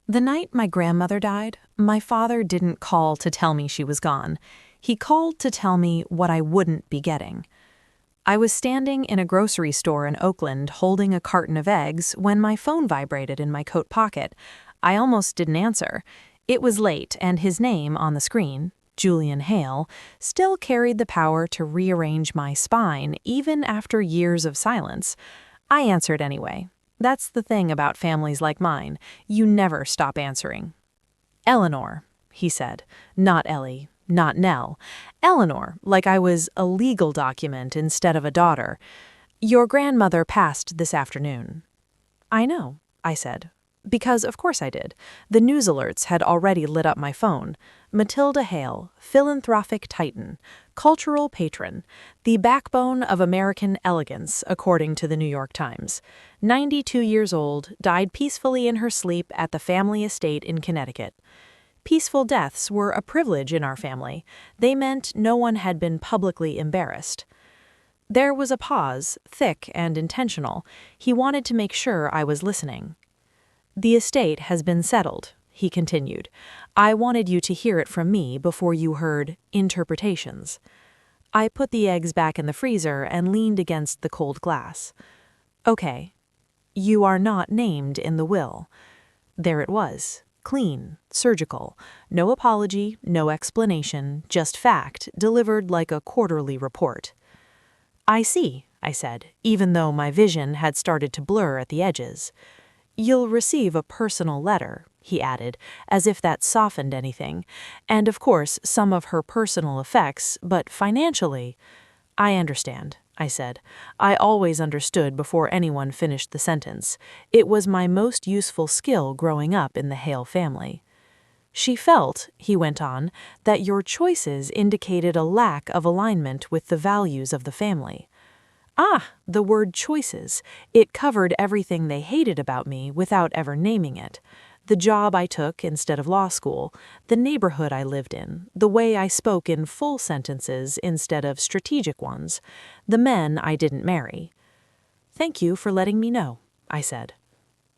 The night my grandmother died, my father didn't call to tell me she was gone. He called to tell me what I wouldn't be getting. I was standing in a grocery store in Oakland holding a carton of eggs when my phone vibrated in my coat pocket. I almost didn't answer. It was late, and his name on the screen, Julian Hale, still carried the power to rearrange my spine even after years of silence. I answered anyway. That's the thing about families like mine. You never stop answering. "Eleanor," he said. Not Ellie, not Nell. Eleanor, like I was a legal document instead of a daughter. "Your grandmother passed this afternoon." "I know," I said. Because of course I did. The news alerts had already lit up my phone. Matilda Hale, philanthropic titan, cultural patron, the backbone of American elegance, according to the New York Times. 92 years old, died peacefully in her sleep at the family estate in Connecticut. Peaceful deaths were a privilege in our family. They meant no one had been publicly embarrassed. There was a pause, thick and intentional. He wanted to make sure I was listening. "The estate has been settled," he continued. "I wanted you to hear it from me before you heard interpretations." I put the eggs back in the freezer and leaned against the cold glass. "Okay. You are not named in the will." There it was. Clean, surgical. No apology, no explanation, just fact, delivered like a quarterly report. "I see," I said, even though my vision had started to blur at the edges. "You'll receive a personal letter," he added, as if that softened anything, "and of course some of her personal effects, but financially—" "I understand," I said. I always understood before anyone finished the sentence. It was my most useful skill growing up in the Hale family. "She felt," he went on, "that your choices indicated a lack of alignment with the values of the family." Ah, the word choices. It covered everything they hated about me without ever naming it. The job I took instead of law school, the neighborhood I lived in, the way I spoke in full sentences instead of strategic ones, the men I didn't marry. "Thank you for letting me know," I said.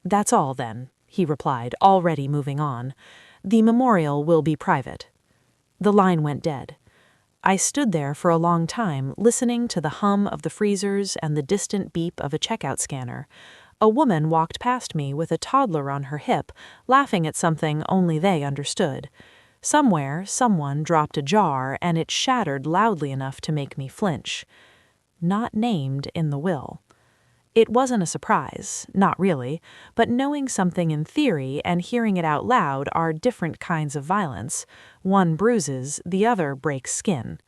"That's all, then," he replied, already moving on. "The memorial will be private." The line went dead. I stood there for a long time, listening to the hum of the freezers and the distant beep of a checkout scanner. A woman walked past me with a toddler on her hip, laughing at something only they understood. Somewhere, someone dropped a jar, and it shattered loudly enough to make me flinch. Not named in the will. It wasn't a surprise, not really, but knowing something in theory and hearing it out loud are different kinds of violence. One bruises, the other breaks skin.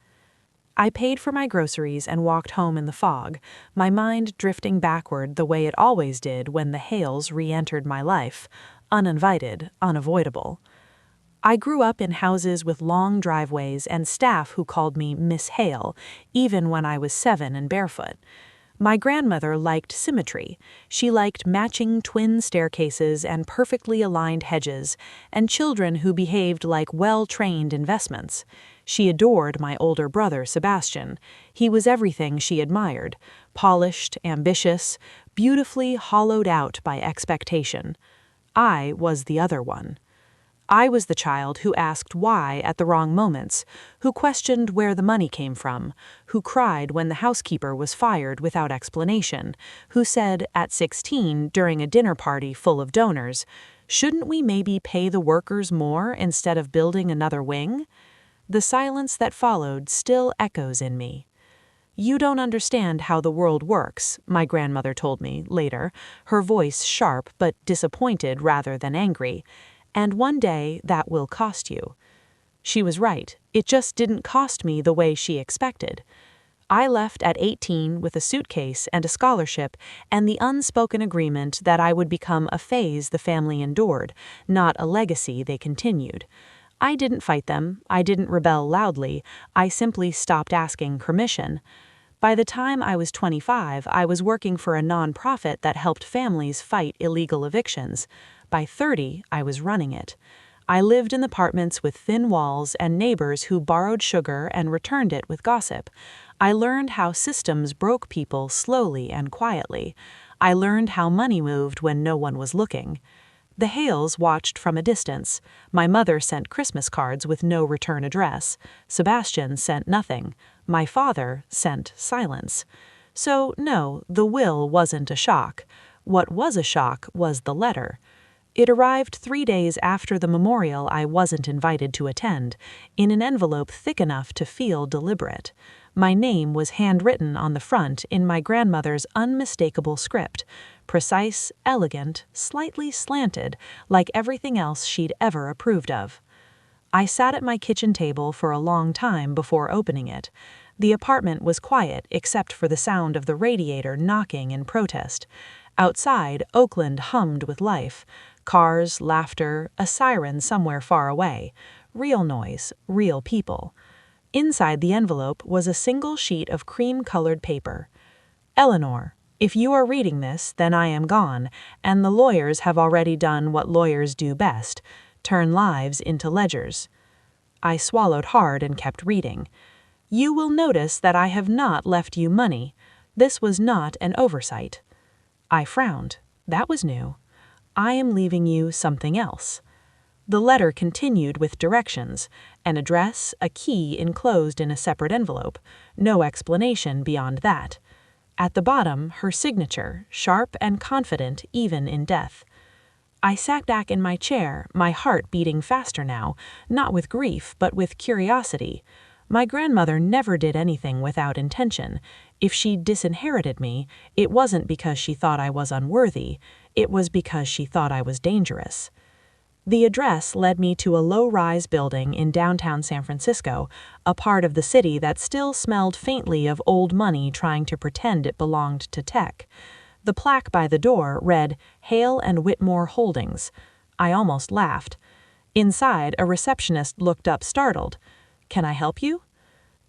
I paid for my groceries and walked home in the fog, my mind drifting backward the way it always did when the Hales re-entered my life, uninvited, unavoidable. I grew up in houses with long driveways and staff who called me Miss Hale, even when I was 7 and barefoot. My grandmother liked symmetry. She liked matching twin staircases and perfectly aligned hedges, and children who behaved like well-trained investments. She adored my older brother, Sebastian. He was everything she admired: polished, ambitious, beautifully hollowed out by expectation. I was the other one. I was the child who asked why at the wrong moments, who questioned where the money came from, who cried when the housekeeper was fired without explanation, who said, at 16, during a dinner party full of donors, "Shouldn't we maybe pay the workers more instead of building another wing?" The silence that followed still echoes in me. "You don't understand how the world works," my grandmother told me later, her voice sharp but disappointed rather than angry. "And one day that will cost you." She was right. It just didn't cost me the way she expected. I left at 18 with a suitcase and a scholarship and the unspoken agreement that I would become a phase the family endured, not a legacy they continued. I didn't fight them. I didn't rebel loudly. I simply stopped asking permission. By the time I was 25, I was working for a nonprofit that helped families fight illegal evictions. By 30, I was running it. I lived in apartments with thin walls and neighbors who borrowed sugar and returned it with gossip. I learned how systems broke people slowly and quietly. I learned how money moved when no one was looking. The Hales watched from a distance. My mother sent Christmas cards with no return address. Sebastian sent nothing. My father sent silence. So, no, the will wasn't a shock. What was a shock was the letter. It arrived 3 days after the memorial I wasn't invited to attend, in an envelope thick enough to feel deliberate. My name was handwritten on the front in my grandmother's unmistakable script, precise, elegant, slightly slanted, like everything else she'd ever approved of. I sat at my kitchen table for a long time before opening it. The apartment was quiet except for the sound of the radiator knocking in protest. Outside, Oakland hummed with life. Cars, laughter, a siren somewhere far away. Real noise, real people. Inside the envelope was a single sheet of cream-colored paper. Eleanor, if you are reading this, then I am gone, and the lawyers have already done what lawyers do best, turn lives into ledgers. I swallowed hard and kept reading. You will notice that I have not left you money. This was not an oversight. I frowned. That was new. I am leaving you something else. The letter continued with directions, an address, a key enclosed in a separate envelope, no explanation beyond that. At the bottom, her signature, sharp and confident even in death. I sat back in my chair, my heart beating faster now, not with grief, but with curiosity. My grandmother never did anything without intention. If she disinherited me, it wasn't because she thought I was unworthy, it was because she thought I was dangerous. The address led me to a low-rise building in downtown San Francisco, a part of the city that still smelled faintly of old money trying to pretend it belonged to tech. The plaque by the door read, Hale and Whitmore Holdings. I almost laughed. Inside, a receptionist looked up startled. Can I help you?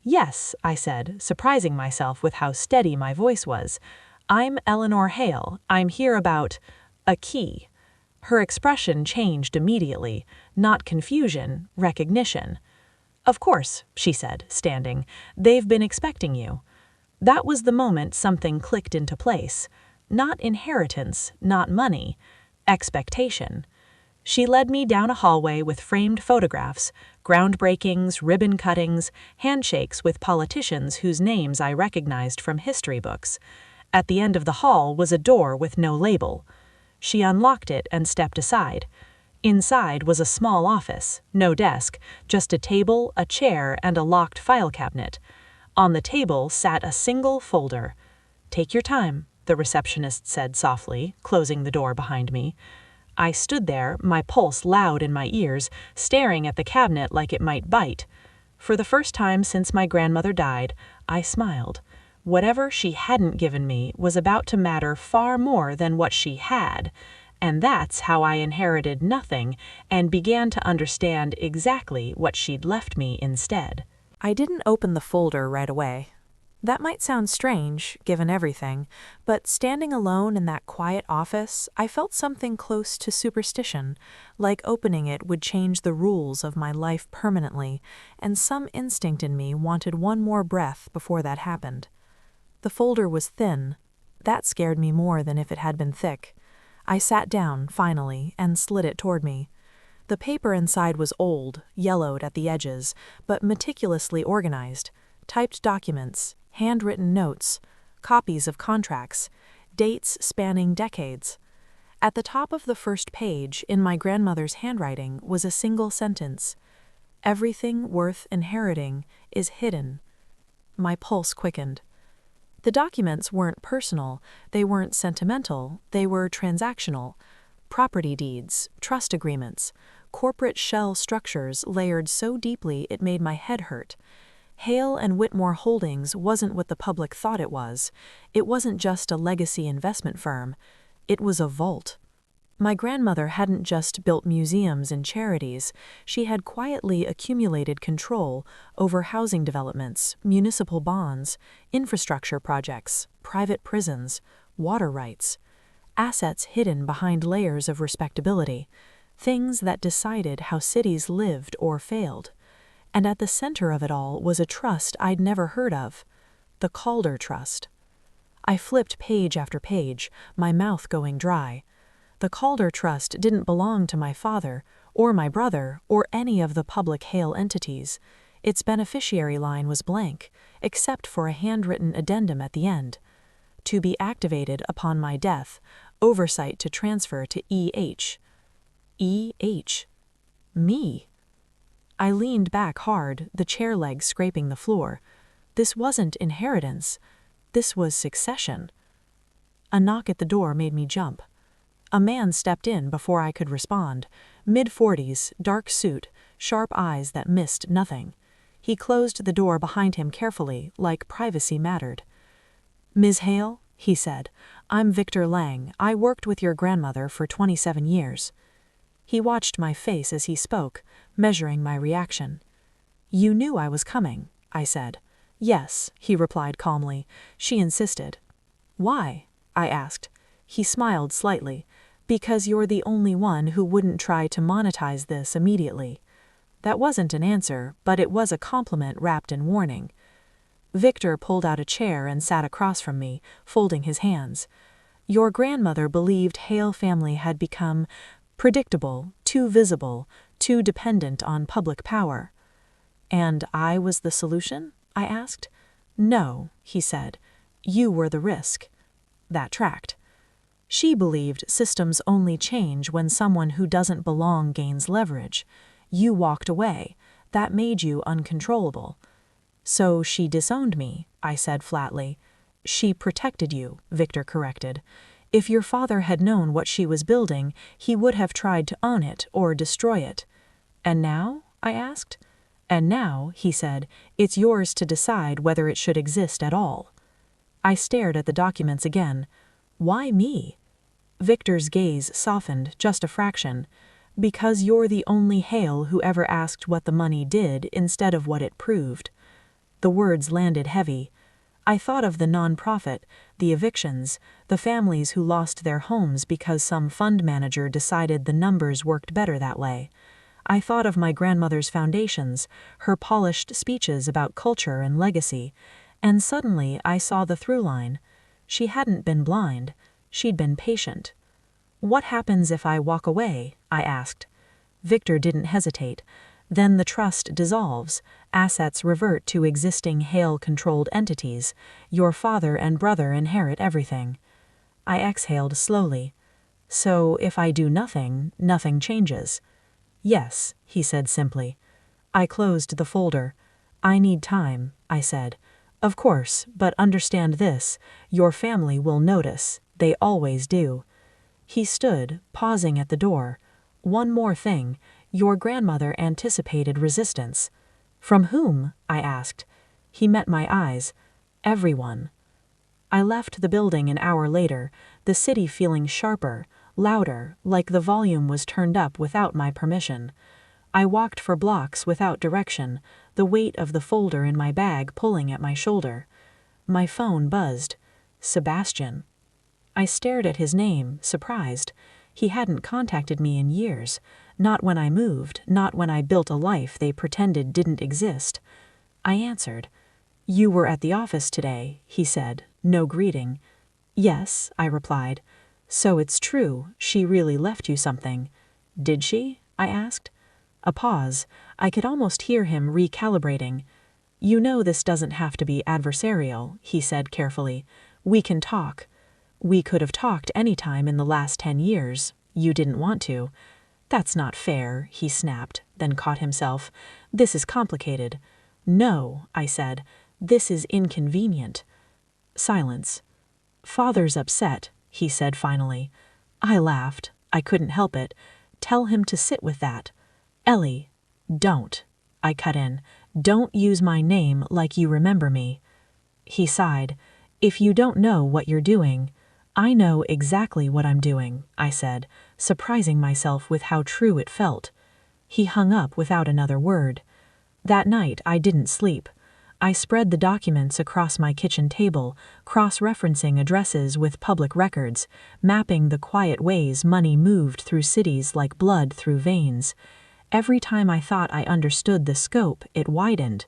Yes, I said, surprising myself with how steady my voice was. I'm Eleanor Hale. I'm here about a key. Her expression changed immediately, not confusion, recognition. Of course, she said, standing. They've been expecting you. That was the moment something clicked into place. Not inheritance, not money. Expectation. She led me down a hallway with framed photographs, groundbreakings, ribbon cuttings, handshakes with politicians whose names I recognized from history books. At the end of the hall was a door with no label. She unlocked it and stepped aside. Inside was a small office, no desk, just a table, a chair, and a locked file cabinet. On the table sat a single folder. Take your time, the receptionist said softly, closing the door behind me. I stood there, my pulse loud in my ears, staring at the cabinet like it might bite. For the first time since my grandmother died, I smiled. Whatever she hadn't given me was about to matter far more than what she had, and that's how I inherited nothing and began to understand exactly what she'd left me instead. I didn't open the folder right away. That might sound strange, given everything, but standing alone in that quiet office, I felt something close to superstition, like opening it would change the rules of my life permanently, and some instinct in me wanted one more breath before that happened. The folder was thin. That scared me more than if it had been thick. I sat down, finally, and slid it toward me. The paper inside was old, yellowed at the edges, but meticulously organized. Typed documents, handwritten notes, copies of contracts, dates spanning decades. At the top of the first page, in my grandmother's handwriting, was a single sentence. Everything worth inheriting is hidden. My pulse quickened. The documents weren't personal, they weren't sentimental, they were transactional. Property deeds, trust agreements, corporate shell structures layered so deeply it made my head hurt. Hale and Whitmore Holdings wasn't what the public thought it was. It wasn't just a legacy investment firm. It was a vault. My grandmother hadn't just built museums and charities. She had quietly accumulated control over housing developments, municipal bonds, infrastructure projects, private prisons, water rights. Assets hidden behind layers of respectability. Things that decided how cities lived or failed. And at the center of it all was a trust I'd never heard of, the Calder Trust. I flipped page after page, my mouth going dry. The Calder Trust didn't belong to my father, or my brother, or any of the public Hale entities. Its beneficiary line was blank, except for a handwritten addendum at the end. To be activated upon my death, oversight to transfer to E.H. E.H. Me. I leaned back hard, the chair legs scraping the floor. This wasn't inheritance. This was succession. A knock at the door made me jump. A man stepped in before I could respond. Mid-40s, dark suit, sharp eyes that missed nothing. He closed the door behind him carefully, like privacy mattered. "Ms. Hale," he said, "I'm Victor Lang. I worked with your grandmother for 27 years. He watched my face as he spoke, measuring my reaction. "You knew I was coming," I said. "Yes," he replied calmly. She insisted. "Why?" I asked. He smiled slightly. "Because you're the only one who wouldn't try to monetize this immediately." That wasn't an answer, but it was a compliment wrapped in warning. Victor pulled out a chair and sat across from me, folding his hands. "Your grandmother believed Hale family had become predictable, too visible, too dependent on public power." "And I was the solution?" I asked. "No," he said. "You were the risk." That tracked. "She believed systems only change when someone who doesn't belong gains leverage. You walked away. That made you uncontrollable." "So she disowned me," I said flatly. "She protected you," Victor corrected. "If your father had known what she was building, he would have tried to own it or destroy it." "And now?" I asked. "And now," he said, "it's yours to decide whether it should exist at all." I stared at the documents again. "Why me?" Victor's gaze softened just a fraction. "Because you're the only Hale who ever asked what the money did instead of what it proved." The words landed heavy. I thought of the nonprofit, the evictions, the families who lost their homes because some fund manager decided the numbers worked better that way. I thought of my grandmother's foundations, her polished speeches about culture and legacy, and suddenly I saw the through line. She hadn't been blind. She'd been patient. "What happens if I walk away?" I asked. Victor didn't hesitate. "Then the trust dissolves. Assets revert to existing Hale-controlled entities. Your father and brother inherit everything." I exhaled slowly. "So if I do nothing, nothing changes?" "Yes," he said simply. I closed the folder. "I need time," I said. "Of course, but understand this. Your family will notice. They always do." He stood, pausing at the door. "One more thing. Your grandmother anticipated resistance." "From whom?" I asked. He met my eyes. "Everyone." I left the building an hour later, the city feeling sharper, louder, like the volume was turned up without my permission. I walked for blocks without direction, the weight of the folder in my bag pulling at my shoulder. My phone buzzed. Sebastian. I stared at his name, surprised. He hadn't contacted me in years. Not when I moved, not when I built a life they pretended didn't exist. I answered. "You were at the office today," he said, no greeting. "Yes," I replied. "So it's true, she really left you something." "Did she?" I asked. A pause. I could almost hear him recalibrating. "You know this doesn't have to be adversarial," he said carefully. "We can talk. We could have talked any time in the last 10 years. You didn't want to." "That's not fair," he snapped, then caught himself. "This is complicated." "No," I said. "This is inconvenient." Silence. "Father's upset," he said finally. I laughed. I couldn't help it. "Tell him to sit with that." "Ellie, don't," I cut in. "Don't use my name like you remember me." He sighed. "If you don't know what you're doing—" "I know exactly what I'm doing," I said, surprising myself with how true it felt. He hung up without another word. That night I didn't sleep. I spread the documents across my kitchen table, cross-referencing addresses with public records, mapping the quiet ways money moved through cities like blood through veins. Every time I thought I understood the scope, it widened.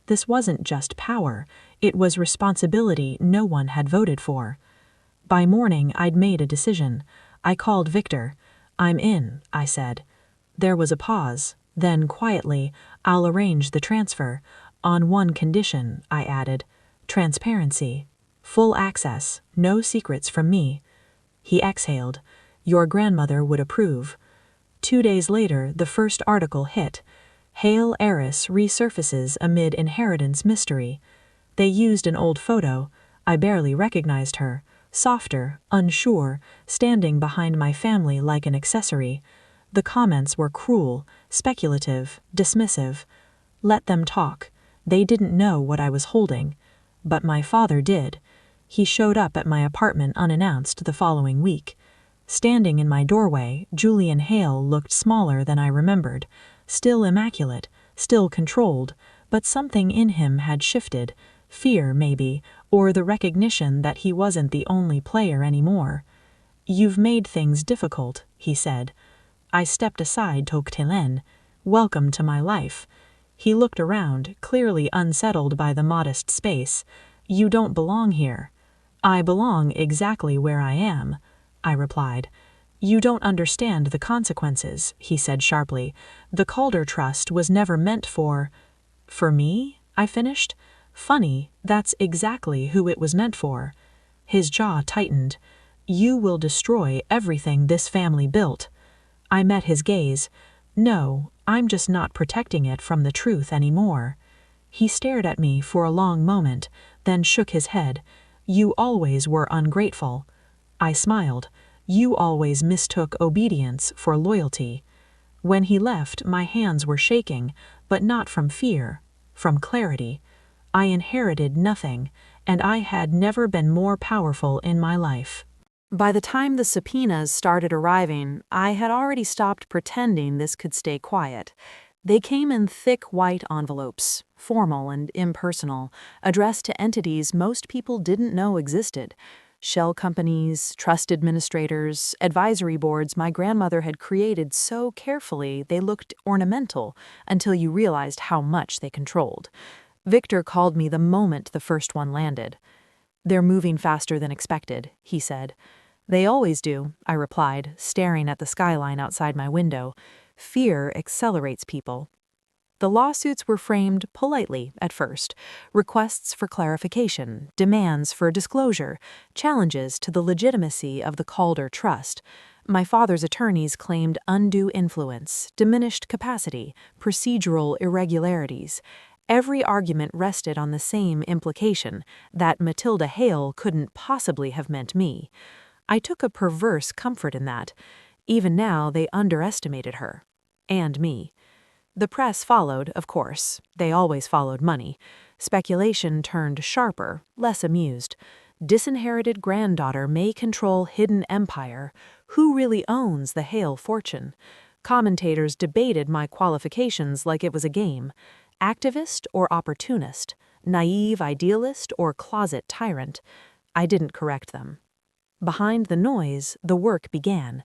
This wasn't just power. It was responsibility no one had voted for. By morning, I'd made a decision. I called Victor. "I'm in," I said. There was a pause. Then, quietly, "I'll arrange the transfer. On one condition," I added. "Transparency. Full access. No secrets from me." He exhaled. "Your grandmother would approve." 2 days later, the first article hit. "Hale heiress resurfaces amid inheritance mystery." They used an old photo. I barely recognized her. Softer, unsure, standing behind my family like an accessory. The comments were cruel, speculative, dismissive. Let them talk. They didn't know what I was holding. But my father did. He showed up at my apartment unannounced the following week. Standing in my doorway, Julian Hale looked smaller than I remembered. Still immaculate, still controlled, but something in him had shifted. Fear, maybe, or the recognition that he wasn't the only player anymore. "You've made things difficult," he said. I stepped aside to Tok'telen. "Welcome to my life." He looked around, clearly unsettled by the modest space. "You don't belong here." "I belong exactly where I am," I replied. "You don't understand the consequences," he said sharply. "The Calder Trust was never meant for—" "For me?" I finished. "Funny, that's exactly who it was meant for." His jaw tightened. "You will destroy everything this family built." I met his gaze. "No, I'm just not protecting it from the truth anymore." He stared at me for a long moment, then shook his head. "You always were ungrateful." I smiled. "You always mistook obedience for loyalty." When he left, my hands were shaking, but not from fear, from clarity. I inherited nothing, and I had never been more powerful in my life. By the time the subpoenas started arriving, I had already stopped pretending this could stay quiet. They came in thick white envelopes, formal and impersonal, addressed to entities most people didn't know existed. Shell companies, trust administrators, advisory boards my grandmother had created so carefully they looked ornamental until you realized how much they controlled. Victor called me the moment the first one landed. "They're moving faster than expected," he said. "They always do," I replied, staring at the skyline outside my window. Fear accelerates people. The lawsuits were framed politely at first. Requests for clarification, demands for disclosure, challenges to the legitimacy of the Calder Trust. My father's attorneys claimed undue influence, diminished capacity, procedural irregularities. Every argument rested on the same implication, that Matilda Hale couldn't possibly have meant me. I took a perverse comfort in that. Even now, they underestimated her. And me. The press followed, of course. They always followed money. Speculation turned sharper, less amused. Disinherited granddaughter may control hidden empire. Who really owns the Hale fortune? Commentators debated my qualifications like it was a game. Activist or opportunist? Naive idealist or closet tyrant? I didn't correct them. Behind the noise, the work began.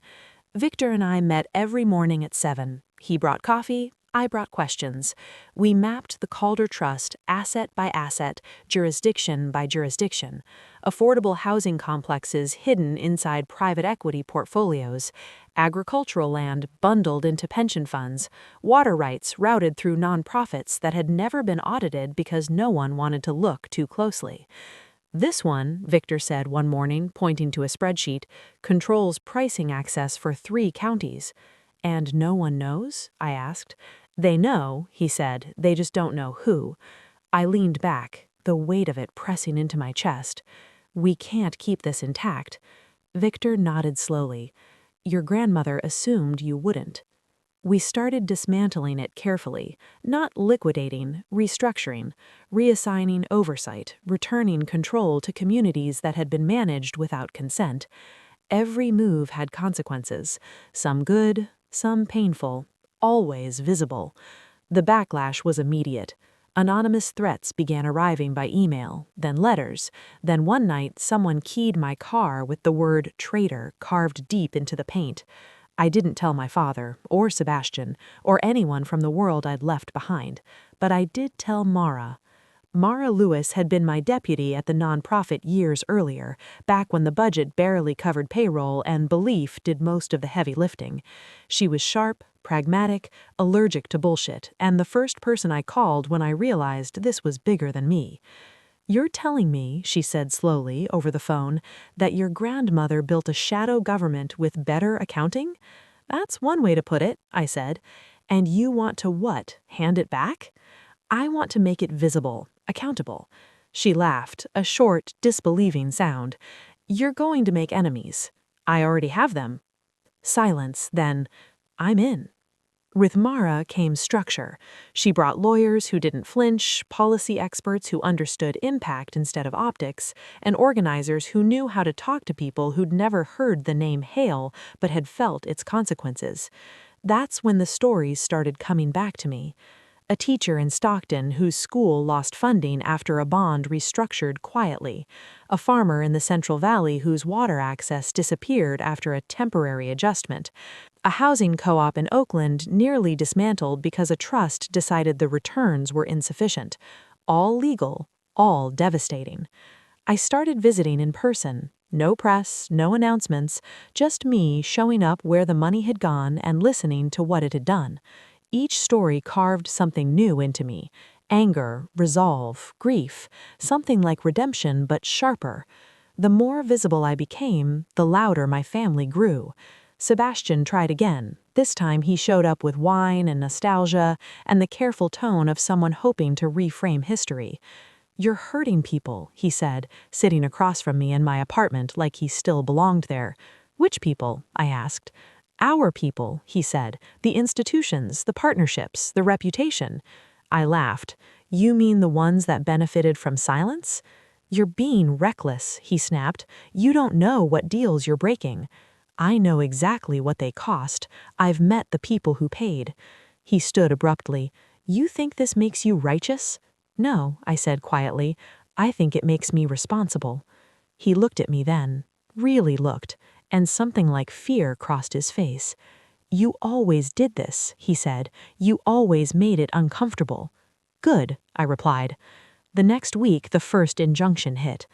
Victor and I met every morning at 7. He brought coffee, I brought questions. We mapped the Calder Trust asset by asset, jurisdiction by jurisdiction. Affordable housing complexes hidden inside private equity portfolios. Agricultural land bundled into pension funds. Water rights routed through nonprofits that had never been audited because no one wanted to look too closely. "This one," Victor said one morning, pointing to a spreadsheet, "controls pricing access for 3 counties. "And no one knows?" I asked. "They know," he said, "they just don't know who." I leaned back, the weight of it pressing into my chest. "We can't keep this intact." Victor nodded slowly. "Your grandmother assumed you wouldn't." We started dismantling it carefully, not liquidating, restructuring, reassigning oversight, returning control to communities that had been managed without consent. Every move had consequences, some good, some painful, always visible. The backlash was immediate. Anonymous threats began arriving by email, then letters. Then one night, someone keyed my car with the word traitor carved deep into the paint. I didn't tell my father, or Sebastian, or anyone from the world I'd left behind, but I did tell Mara. Mara Lewis had been my deputy at the nonprofit years earlier, back when the budget barely covered payroll and belief did most of the heavy lifting. She was sharp, pragmatic, allergic to bullshit, and the first person I called when I realized this was bigger than me. "You're telling me," she said slowly over the phone, "that your grandmother built a shadow government with better accounting?" "That's one way to put it," I said. "And you want to what? Hand it back?" "I want to make it visible, accountable." She laughed, a short, disbelieving sound. "You're going to make enemies." "I already have them." Silence, then. "I'm in." With Mara came structure. She brought lawyers who didn't flinch, policy experts who understood impact instead of optics, and organizers who knew how to talk to people who'd never heard the name Hale but had felt its consequences. That's when the stories started coming back to me. A teacher in Stockton whose school lost funding after a bond restructured quietly. A farmer in the Central Valley whose water access disappeared after a temporary adjustment. A housing co-op in Oakland nearly dismantled because a trust decided the returns were insufficient. All legal, all devastating. I started visiting in person. No press, no announcements, just me showing up where the money had gone and listening to what it had done. Each story carved something new into me. Anger, resolve, grief, something like redemption but sharper. The more visible I became, the louder my family grew. Sebastian tried again. This time he showed up with wine and nostalgia and the careful tone of someone hoping to reframe history. "You're hurting people," he said, sitting across from me in my apartment like he still belonged there. "Which people?" I asked. "Our people," he said. "The institutions, the partnerships, the reputation." I laughed. "You mean the ones that benefited from silence?" "You're being reckless," he snapped. "You don't know what deals you're breaking." "I know exactly what they cost. I've met the people who paid." He stood abruptly. "You think this makes you righteous?" "No," I said quietly. "I think it makes me responsible." He looked at me then. Really looked. And something like fear crossed his face. "You always did this," he said. "You always made it uncomfortable." "Good," I replied. The next week, the first injunction hit.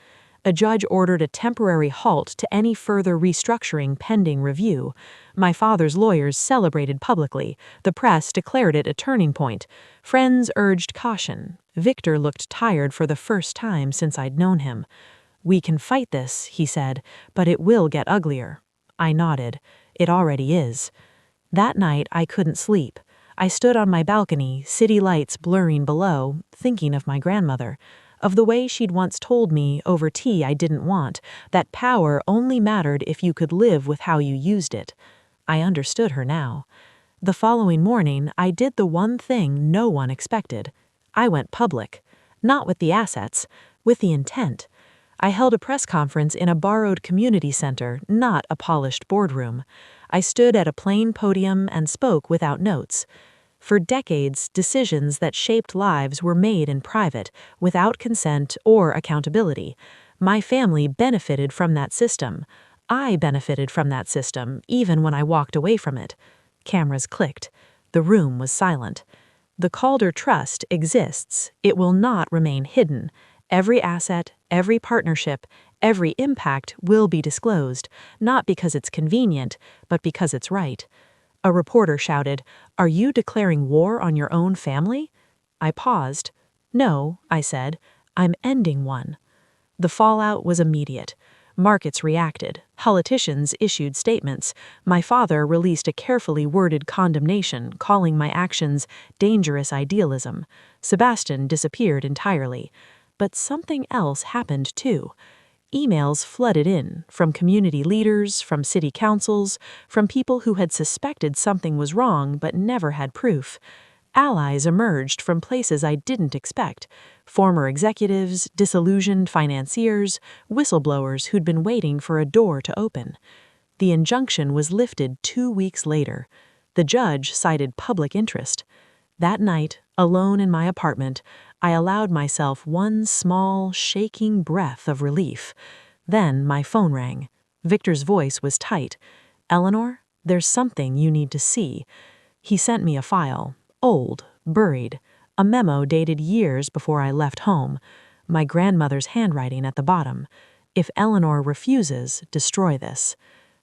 A judge ordered a temporary halt to any further restructuring pending review. My father's lawyers celebrated publicly. The press declared it a turning point. Friends urged caution. Victor looked tired for the first time since I'd known him. "We can fight this," he said, "but it will get uglier." I nodded. "It already is." That night I couldn't sleep. I stood on my balcony, city lights blurring below, thinking of my grandmother, of the way she'd once told me, over tea I didn't want, that power only mattered if you could live with how you used it. I understood her now. The following morning, I did the one thing no one expected. I went public. Not with the assets, with the intent. I held a press conference in a borrowed community center, not a polished boardroom. I stood at a plain podium and spoke without notes. For decades, decisions that shaped lives were made in private, without consent or accountability. My family benefited from that system. I benefited from that system, even when I walked away from it. Cameras clicked. The room was silent. The Calder Trust exists. It will not remain hidden. Every asset, every partnership, every impact will be disclosed, not because it's convenient, but because it's right. A reporter shouted, "Are you declaring war on your own family?" I paused. "No," I said, "I'm ending one." The fallout was immediate. Markets reacted. Politicians issued statements. My father released a carefully worded condemnation, calling my actions dangerous idealism. Sebastian disappeared entirely. But something else happened too. Emails flooded in, from community leaders, from city councils, from people who had suspected something was wrong but never had proof. Allies emerged from places I didn't expect. Former executives, disillusioned financiers, whistleblowers who'd been waiting for a door to open. The injunction was lifted 2 weeks later. The judge cited public interest. That night, alone in my apartment, I allowed myself one small, shaking breath of relief. Then my phone rang. Victor's voice was tight. "Eleanor, there's something you need to see." He sent me a file, old, buried, A memo dated years before I left home, my grandmother's handwriting at the bottom. If Eleanor refuses, destroy this.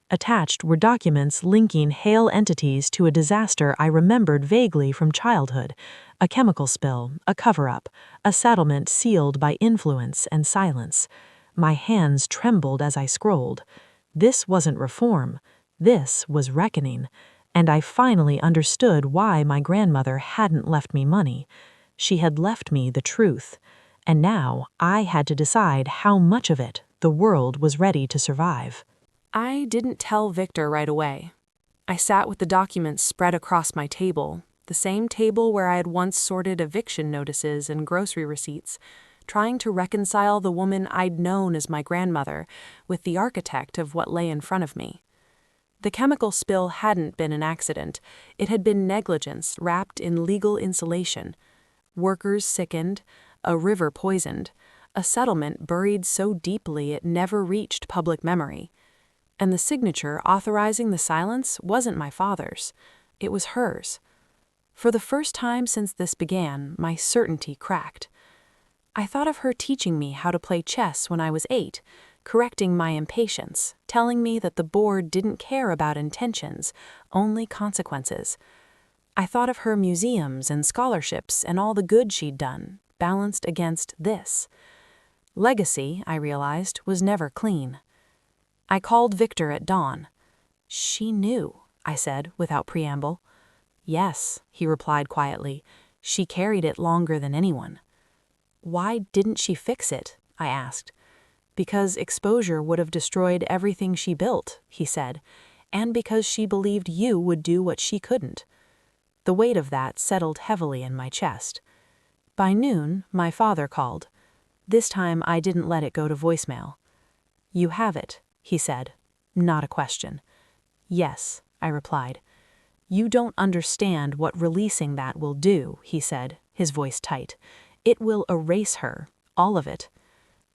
Attached were documents linking Hale entities to a disaster I remembered vaguely from childhood: a chemical spill, a cover-up, a settlement sealed by influence and silence. My hands trembled as I scrolled. This wasn't reform. This was reckoning. And I finally understood why my grandmother hadn't left me money. She had left me the truth. And now I had to decide how much of it the world was ready to survive. I didn't tell Victor right away. I sat with the documents spread across my table, the same table where I had once sorted eviction notices and grocery receipts, trying to reconcile the woman I'd known as my grandmother with the architect of what lay in front of me. The chemical spill hadn't been an accident. It had been negligence wrapped in legal insulation. Workers sickened, a river poisoned, a settlement buried so deeply it never reached public memory. And the signature authorizing the silence wasn't my father's. It was hers. For the first time since this began, my certainty cracked. I thought of her teaching me how to play chess when I was 8, correcting my impatience, telling me that the board didn't care about intentions, only consequences. I thought of her museums and scholarships and all the good she'd done, balanced against this. Legacy, I realized, was never clean. I called Victor at dawn. "She knew," I said without preamble. "Yes," he replied quietly. "She carried it longer than anyone." "Why didn't she fix it?" I asked. "Because exposure would have destroyed everything she built," he said, "and because she believed you would do what she couldn't." The weight of that settled heavily in my chest. By noon, my father called. This time I didn't let it go to voicemail. "You have it," he said, not a question. "Yes," I replied. "You don't understand what releasing that will do," he said, his voice tight. "It will erase her, all of it."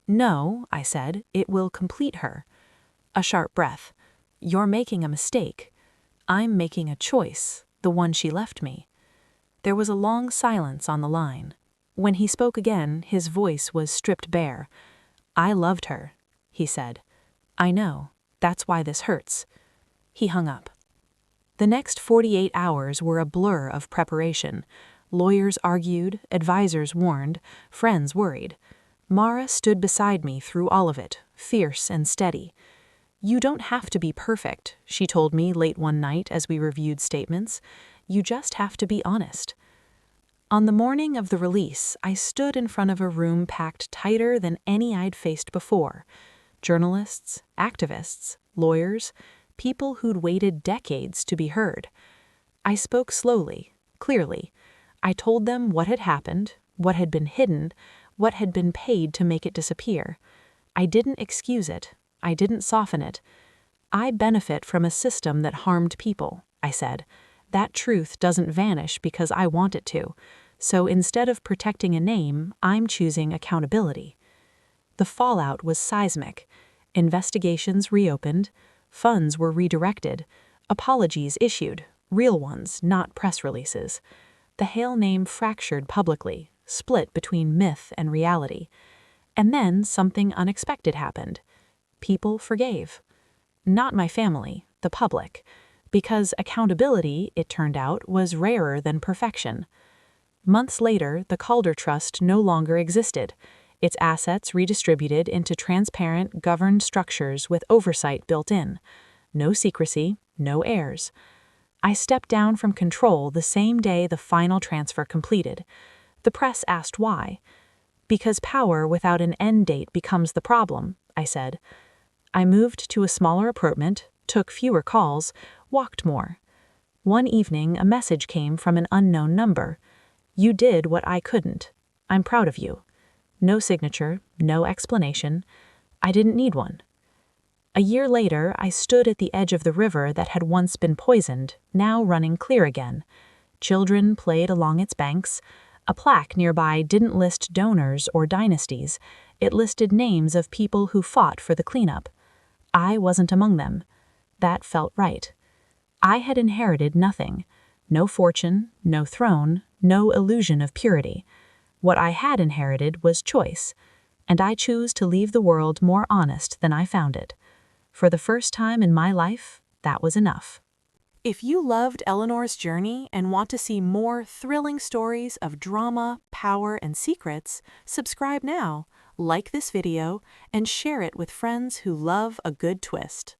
"No," I said, "it will complete her." A sharp breath. "You're making a mistake. I'm making a choice, the one she left me." There was a long silence on the line. When he spoke again, his voice was stripped bare. "I loved her," he said. "I know. That's why this hurts." He hung up. The next 48 hours were a blur of preparation. Lawyers argued, advisors warned, friends worried. Mara stood beside me through all of it, fierce and steady. "You don't have to be perfect," she told me late one night as we reviewed statements. "You just have to be honest." On the morning of the release, I stood in front of a room packed tighter than any I'd faced before. Journalists, activists, lawyers, people who'd waited decades to be heard. I spoke slowly, clearly. I told them what had happened, what had been hidden, what had been paid to make it disappear. I didn't excuse it. I didn't soften it. "I benefit from a system that harmed people," I said. "That truth doesn't vanish because I want it to. So instead of protecting a name, I'm choosing accountability." The fallout was seismic. Investigations reopened. Funds were redirected. Apologies issued. Real ones, not press releases. The Hale name fractured publicly, split between myth and reality. And then something unexpected happened. People forgave. Not my family, the public. Because accountability, it turned out, was rarer than perfection. Months later, the Calder Trust no longer existed. Its assets redistributed into transparent, governed structures with oversight built in. No secrecy, no heirs. I stepped down from control the same day the final transfer completed. The press asked why. "Because power without an end date becomes the problem," I said. I moved to a smaller apartment, took fewer calls, walked more. One evening, a message came from an unknown number. "You did what I couldn't. I'm proud of you." No signature, no explanation. I didn't need one. A year later, I stood at the edge of the river that had once been poisoned, now running clear again. Children played along its banks. A plaque nearby didn't list donors or dynasties. It listed names of people who fought for the cleanup. I wasn't among them. That felt right. I had inherited nothing. No fortune, no throne, no illusion of purity. What I had inherited was choice, and I choose to leave the world more honest than I found it. For the first time in my life, that was enough. If you loved Eleanor's journey and want to see more thrilling stories of drama, power, and secrets, subscribe now, like this video, and share it with friends who love a good twist.